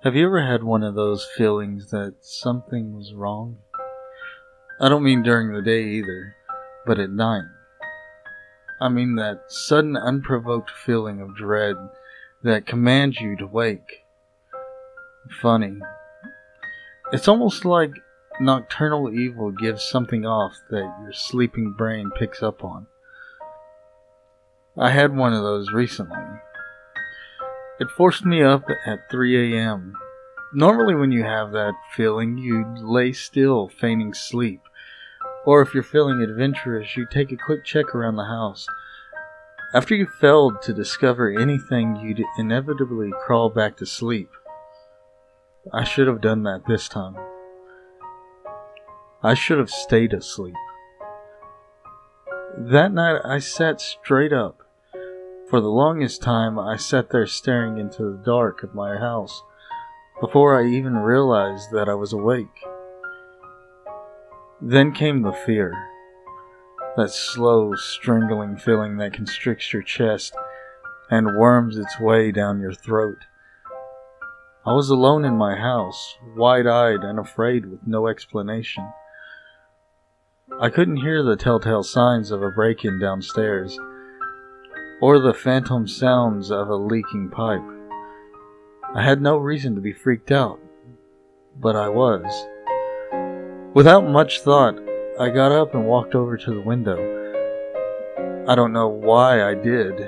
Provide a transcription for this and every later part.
Have you ever had one of those feelings that something was wrong? I don't mean during the day either, but at night. I mean that sudden unprovoked feeling of dread that commands you to wake. Funny. It's almost like nocturnal evil gives something off that your sleeping brain picks up on. I had one of those recently. It forced me up at 3 a.m. Normally when you have that feeling, you lay still, feigning sleep. Or if you're feeling adventurous, you take a quick check around the house. After you failed to discover anything, you'd inevitably crawl back to sleep. I should have done that this time. I should have stayed asleep. That night I sat straight up. For the longest time, I sat there staring into the dark of my house before I even realized that I was awake. Then came the fear, that slow, strangling feeling that constricts your chest and worms its way down your throat. I was alone in my house, wide-eyed and afraid with no explanation. I couldn't hear the telltale signs of a break-in downstairs, or the phantom sounds of a leaking pipe. I had no reason to be freaked out, but I was. Without much thought, I got up and walked over to the window. I don't know why I did.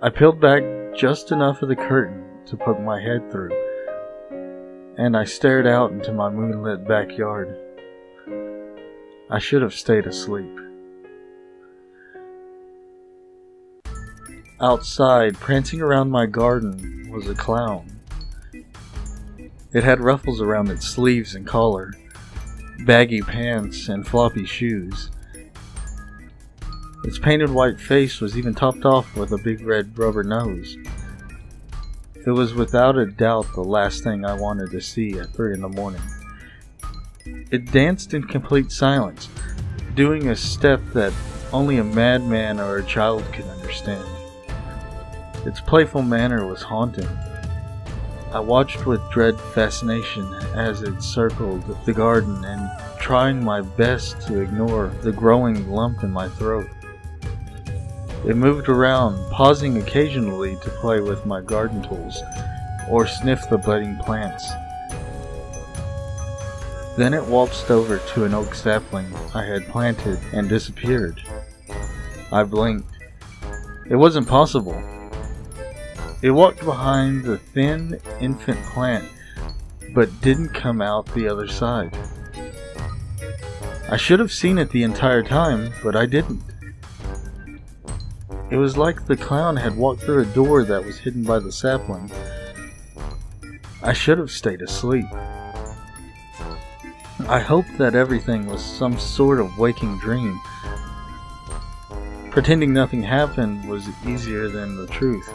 I peeled back just enough of the curtain to poke my head through, and I stared out into my moonlit backyard. I should have stayed asleep. Outside, prancing around my garden, was a clown. It had ruffles around its sleeves and collar, baggy pants, and floppy shoes. Its painted white face was even topped off with a big red rubber nose. It was without a doubt the last thing I wanted to see at 3 a.m. It danced in complete silence, doing a step that only a madman or a child could understand. Its playful manner was haunting. I watched with dread fascination as it circled the garden and trying my best to ignore the growing lump in my throat. It moved around, pausing occasionally to play with my garden tools or sniff the budding plants. Then it waltzed over to an oak sapling I had planted and disappeared. I blinked. It wasn't possible. It walked behind the thin infant plant, but didn't come out the other side. I should have seen it the entire time, but I didn't. It was like the clown had walked through a door that was hidden by the sapling. I should have stayed asleep. I hoped that everything was some sort of waking dream. Pretending nothing happened was easier than the truth.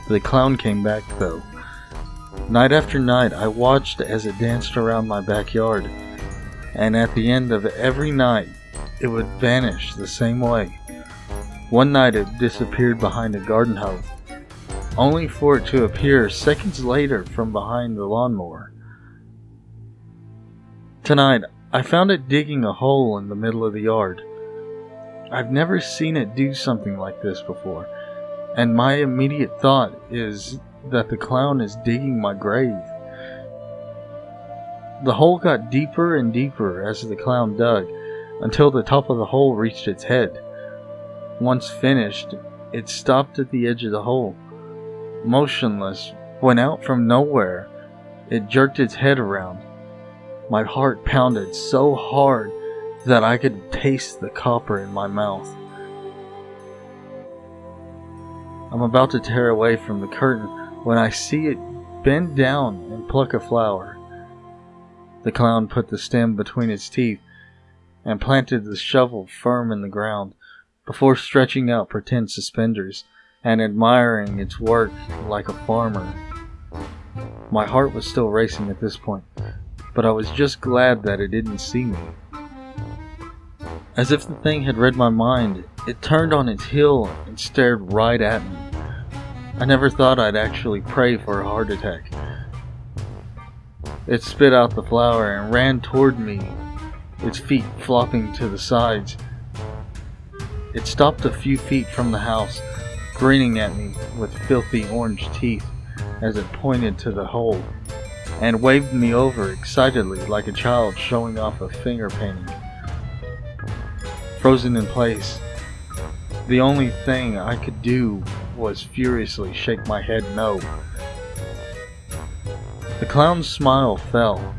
The clown came back, though. Night after night, I watched as it danced around my backyard, and at the end of every night, it would vanish the same way. One night it disappeared behind a garden hoe, only for it to appear seconds later from behind the lawnmower. Tonight, I found it digging a hole in the middle of the yard. I've never seen it do something like this before, and my immediate thought is that the clown is digging my grave. The hole got deeper and deeper as the clown dug, until the top of the hole reached its head. Once finished, it stopped at the edge of the hole. Motionless, when out from nowhere, it jerked its head around. My heart pounded so hard that I could taste the copper in my mouth. I'm about to tear away from the curtain when I see it bend down and pluck a flower. The clown put the stem between its teeth and planted the shovel firm in the ground before stretching out pretend suspenders and admiring its work like a farmer. My heart was still racing at this point, but I was just glad that it didn't see me. As if the thing had read my mind, it turned on its heel and stared right at me. I never thought I'd actually pray for a heart attack. It spit out the flower and ran toward me, its feet flopping to the sides. It stopped a few feet from the house, grinning at me with filthy orange teeth as it pointed to the hole, and waved me over excitedly like a child showing off a finger painting. Frozen in place, the only thing I could do was furiously shake my head no. The clown's smile fell,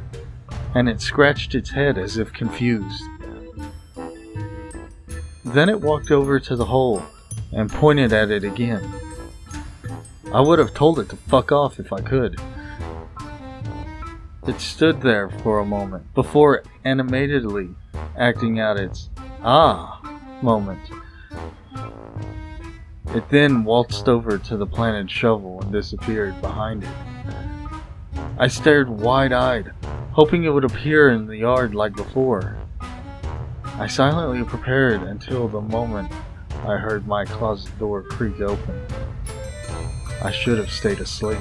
and it scratched its head as if confused. Then it walked over to the hole and pointed at it again. I would have told it to fuck off if I could. It stood there for a moment before animatedly acting out its "ah" moment. It then waltzed over to the planted shovel and disappeared behind it. I stared wide-eyed, hoping it would appear in the yard like before. I silently prepared until the moment I heard my closet door creak open. I should have stayed asleep.